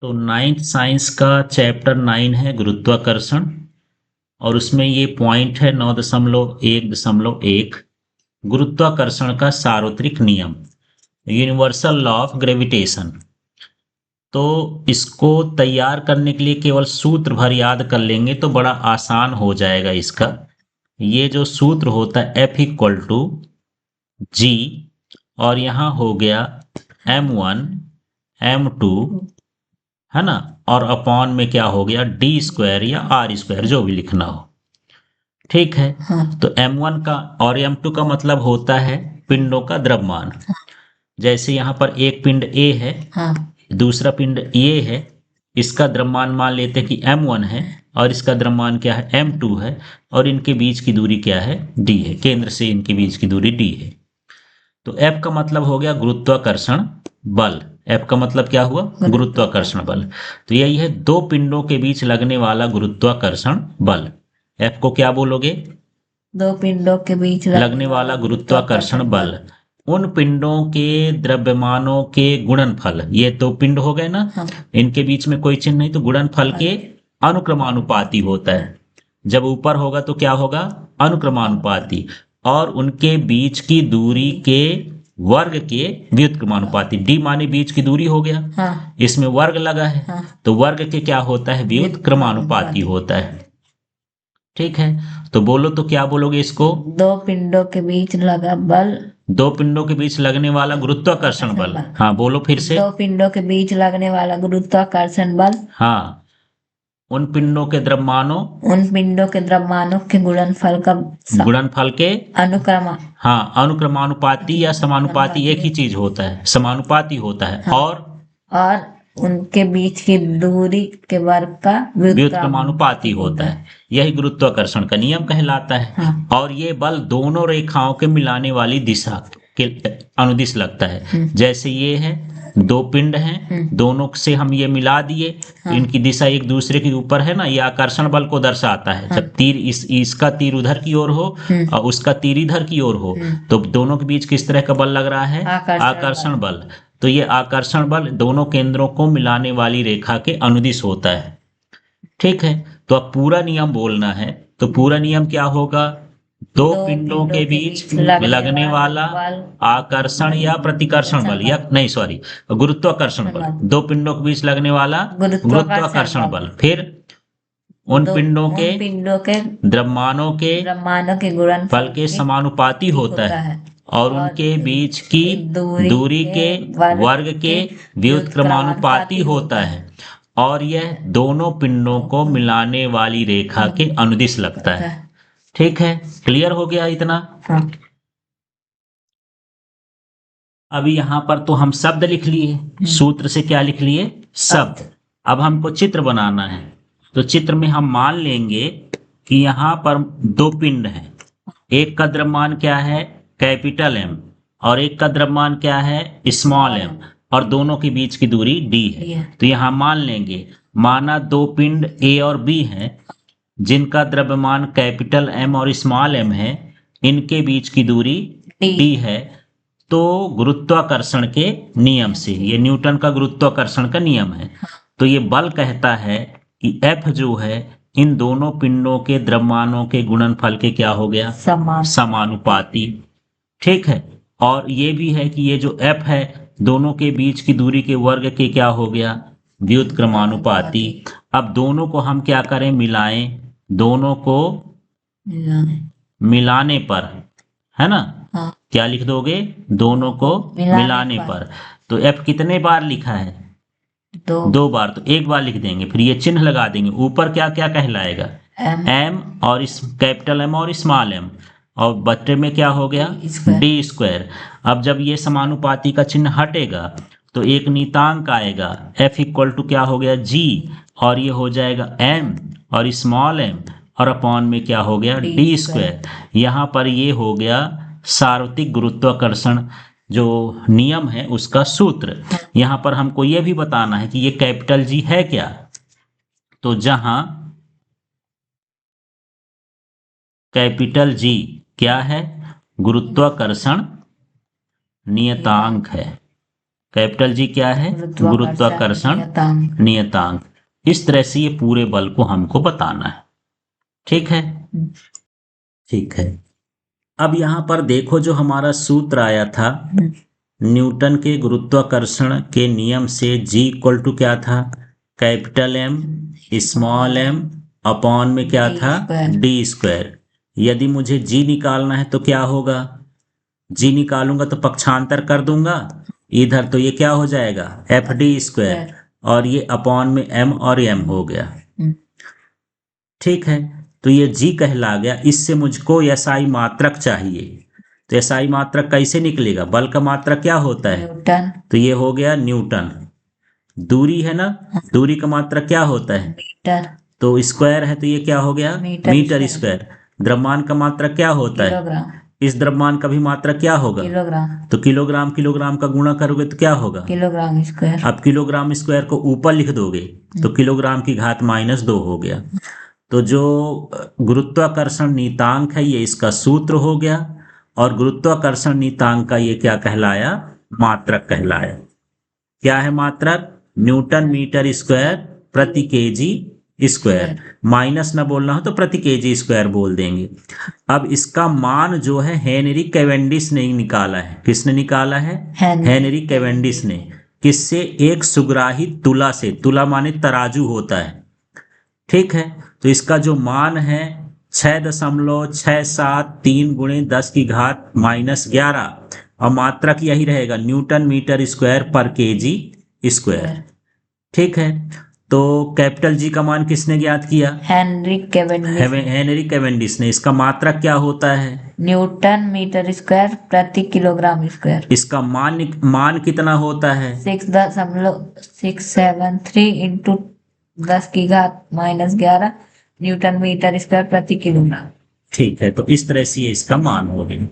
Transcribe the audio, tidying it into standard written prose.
तो ninth science का chapter 9 है गुरुत्वाकर्षण। और उसमें ये पॉइंट है 9.1.1 गुरुत्वाकर्षण का सार्वत्रिक नियम, यूनिवर्सल लॉ ऑफ ग्रेविटेशन। तो इसको तैयार करने के लिए केवल सूत्र भर याद कर लेंगे तो बड़ा आसान हो जाएगा इसका। ये जो सूत्र होता है F=G, और यहाँ हो गया m1 m2, है ना, और अपॉन में क्या हो गया d² या r² जो भी लिखना हो। ठीक है। हाँ। तो m1 का और m2 का मतलब होता है पिंडों का द्रव्यमान। जैसे यहाँ पर एक पिंड A है, हाँ। दूसरा पिंड ये है, इसका द्रव्यमान मान लेते हैं कि m1 है और इसका द्रव्यमान क्या है m2 है, और इनके बीच की दूरी क्या है d है, केंद्र से इनके बीच की दूरी d है। तो F का मतलब हो गया गुरुत्वाकर्षण बल। F का मतलब क्या हुआ, गुरुत्वाकर्षण बल। तो यही है दो पिंडों के बीच लगने वाला गुरुत्वाकर्षण बल। F को क्या बोलोगे, दो पिंडों के बीच लगने वाला गुरुत्वाकर्षण बल। उन पिंडों के द्रव्यमानों के गुणनफल, ये तो पिंड हो गए ना, हाँ। इनके बीच में कोई चिन्ह नहीं, तो गुणनफल के अनुक्रमानुपाती होता है। जब ऊपर होगा तो क्या होगा, अनुक्रमानुपाती, और उनके बीच की दूरी के वर्ग के व्युत्क्रमानुपाती। d माने बीच की दूरी हो गया, हाँ। इसमें वर्ग लगा है, हाँ। तो वर्ग के क्या होता है, व्युत्क्रमानुपाती होता है। ठीक है। तो बोलो तो क्या बोलोगे इसको, दो पिंडों के बीच लगा बल, दो पिंडों के बीच लगने वाला गुरुत्वाकर्षण बल। हाँ बोलो फिर से। दो पिंडों के बीच लगने वाला गुरुत्वाकर्षण बल हाँ, उन पिंडों के द्रव्यमानों, उन पिंडों के द्रव्यमानों के गुणनफल का गुणनफल के अनुक्रम, हाँ अनुक्रमानुपाती या समानुपाती एक ही चीज होता है, समानुपाती होता है। हाँ। और उनके बीच की दूरी के वर्ग का व्युत्क्रमानुपाती होता है। यही गुरुत्वाकर्षण का नियम कहलाता है। हाँ। और ये बल दोनों रेखाओं के मिलाने वाली दिशा के अनुदिश लगता है। जैसे ये है, दो पिंड हैं, दोनों से हम ये मिला दिए, तो इनकी दिशा एक दूसरे के ऊपर है ना, ये आकर्षण बल को दर्शाता है। जब तीर इसका तीर उधर की ओर हो और उसका तीर इधर की ओर हो, तो दोनों के बीच किस तरह का बल लग रहा है, आकर्षण बल। तो ये आकर्षण बल दोनों केंद्रों को मिलाने वाली रेखा के अनुदिश होता है। ठीक है। तो अब पूरा नियम बोलना है, तो पूरा नियम क्या होगा, दो पिंडों के बीच लगने वाला आकर्षण या प्रतिकर्षण बल, या नहीं सॉरी गुरुत्वाकर्षण बल, दो पिंडों के बीच लगने वाला गुरुत्वाकर्षण बल, फिर उन पिंडों के द्रव्यमानों के गुणनफल के समानुपाती होता है, और उनके बीच की दूरी के वर्ग के व्युत्क्रमानुपाती होता है, और यह दोनों पिंडों को मिलाने वाली रेखा के अनुदिश लगता है। ठीक है, क्लियर हो गया इतना। हाँ। अभी यहां पर तो हम शब्द लिख लिए, सूत्र से क्या लिख लिए, शब्द। अब हमको चित्र बनाना है, तो चित्र में हम मान लेंगे कि यहाँ पर दो पिंड हैं, एक का द्रव्यमान क्या है कैपिटल M, और एक का द्रव्यमान क्या है स्मॉल m, और दोनों के बीच की दूरी d है। तो यहाँ मान लेंगे, माना दो पिंड A और B हैं, जिनका द्रव्यमान कैपिटल M और स्मॉल m है, इनके बीच की दूरी d है। तो गुरुत्वाकर्षण के नियम से, ये न्यूटन का गुरुत्वाकर्षण का नियम है, तो ये बल कहता है कि F जो है इन दोनों पिंडों के द्रव्यमानों के गुणनफल के क्या हो गया, समानुपाती। ठीक है। और ये भी है कि ये जो F है दोनों के बीच की दूरी के वर्ग के क्या हो गया, व्युत्क्रमानुपाती। अब दोनों को हम क्या करें, मिलाएं, दोनों को मिलाने पर, है ना, हाँ। क्या लिख दोगे, दोनों को मिलाने पर। तो F कितने बार लिखा है, दो बार, तो एक बार लिख देंगे, फिर ये चिन्ह लगा देंगे, ऊपर क्या क्या कहलाएगा, M और इस कैपिटल M और स्मॉल m, और बट्टे में क्या हो गया d²। अब जब ये समानुपाती का चिन्ह हटेगा तो एक नीतांक आएगा, F= क्या हो गया G, और ये हो जाएगा M और स्मॉल m, और अपॉन में क्या हो गया d²। यहाँ पर ये हो गया सार्वत्रिक गुरुत्वाकर्षण जो नियम है उसका सूत्र। यहाँ पर हमको ये भी बताना है कि ये कैपिटल G है क्या, तो जहां कैपिटल G क्या है, गुरुत्वाकर्षण नियतांक है। कैपिटल जी क्या है? गुरुत्वाकर्षण नियतांक। नियतांक। इस तरह से ये पूरे बल को हमको बताना है। ठीक है, ठीक है। अब यहाँ पर देखो जो हमारा सूत्र आया था न्यूटन के गुरुत्वाकर्षण के नियम से, जी इक्वल टू क्या था? Capital M small M upon में क्या D था? स्क्वायर। D square. यदि मुझे जी निकालना है तो क्या होगा? जी निकालूंगा तो पक्षांतर कर दूंगा इधर, तो ये क्या हो जाएगा? एफ डी स्क्वायर, और ये अपॉन में एम और एम हो गया। ठीक है, तो ये जी कहला गया। इससे मुझको एसआई मात्रक चाहिए, तो एसआई मात्रक कैसे निकलेगा? बल का मात्रक क्या होता है? न्यूटन। तो ये हो गया न्यूटन। दूरी है ना, दूरी का मात्रक क्या होता है? मीटर। तो स्क्वायर है तो ये क्या हो गया? Metre square. द्रव्यमान का मात्रक क्या होता है? किलोग्राम। इस द्रव्यमान का भी मात्रक क्या होगा? किलोग्राम। तो किलोग्राम किलोग्राम का गुणा करोगे तो क्या होगा? Kilogram square. अब किलोग्राम स्क्वायर को ऊपर लिख दोगे तो किलोग्राम की घात -2 हो गया। तो जो गुरुत्वाकर्षण नीतांक है ये इसका सूत्र हो गया, और गुरुत्वाकर्षण नीतांक का ये क्या कहलाया? मात्रक कहलाया। क्या है मात्रक? न्यूटन मीटर स्क्वायर प्रति केजी स्क्वायर। माइनस ना बोलना हो तो प्रति केजी स्क्वायर बोल देंगे। अब इसका मान जो है हेनरी कैवेंडिश ने निकाला है। किसने निकाला है? हेनरी कैवेंडिश ने। किससे? एक सुग्राही तुला से। तुला माने तराजू होता है। ठीक है, तो इसका जो मान है 6.673 गुणे 10 की घात -11, और मात्रक यही रहेगा न्यूटन मीटर स्क्वायर पर केजी स्क्वायर। ठीक है, तो कैपिटल जी का मान किसने ज्ञात किया? Henry Cavendish. हेनरी कैवेंडिश ने। इसका मात्रक क्या होता है? न्यूटन मीटर स्क्वायर प्रति किलोग्राम स्क्वायर। इसका मान कितना होता है? 6.673 इंटू 10 की घात -11 न्यूटन मीटर स्क्वायर प्रति किलोग्राम। ठीक है, तो इस तरह से ये इसका मान हो गया।